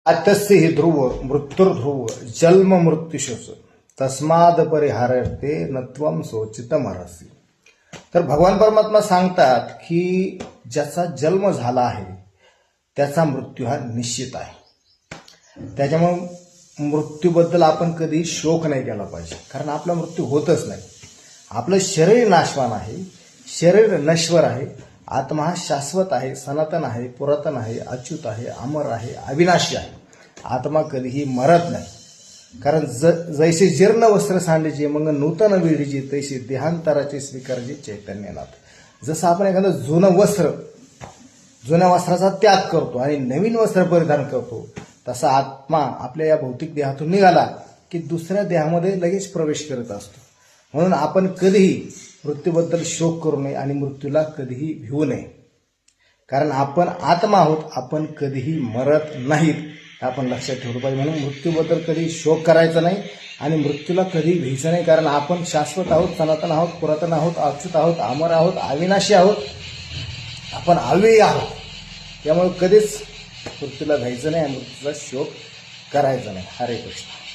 आतस्य हि ध्रुव मृत्युर्ध्रुव जन्म मृत्युशोच तस्माद परिहारते नत्वम सोचितमर्हसि. तर भगवान परमात्मा सांगतात की ज्याचा जन्म झाला आहे त्याचा मृत्यू हा निश्चित आहे. त्याच्यामुळे मृत्यूबद्दल आपण कधी शोक नाही केला पाहिजे, कारण आपला मृत्यू होतच नाही. आपलं शरीर नाशवान आहे, शरीर नश्वर आहे, आत्मा हा शाश्वत आहे, सनातन आहे, पुरातन आहे, अच्युत आहे, अमर आहे, अविनाशी आहे. आत्मा कधीही मरत नाही. कारण जैसे जीर्ण वस्त्र सांडीचे मग नूतन विढीची तैसे देहांतराचे स्वीकारजे चैतन्यनाथ. जसं आपण एखादं जुन्या वस्त्राचा त्याग करतो आणि नवीन वस्त्र परिधान करतो, तसा आत्मा आपल्या या भौतिक देहातून निघाला की दुसऱ्या देहामध्ये लगेच प्रवेश करत असतो. म्हणून आपण कधीही मृत्यूबद्दल शोक करू नये आणि मृत्यूला कधीही भिवू नये, कारण आपण आत्मा आहोत, आपण कधीही मरत नाहीत. आपण लक्षात ठेवलं पाहिजे. म्हणून मृत्यूबद्दल कधी शोक करायचा नाही आणि मृत्यूला कधी भीयचं नाही, कारण आपण शाश्वत आहोत, सनातन आहोत, पुरातन आहोत, अच्युत आहोत, अमर आहोत, अविनाशी आहोत, आपण अव्ययी आहोत. त्यामुळे कधीच मृत्यूला भ्यायचं नाही आणि मृत्यूचा शोक करायचा नाही. हरे कृष्ण.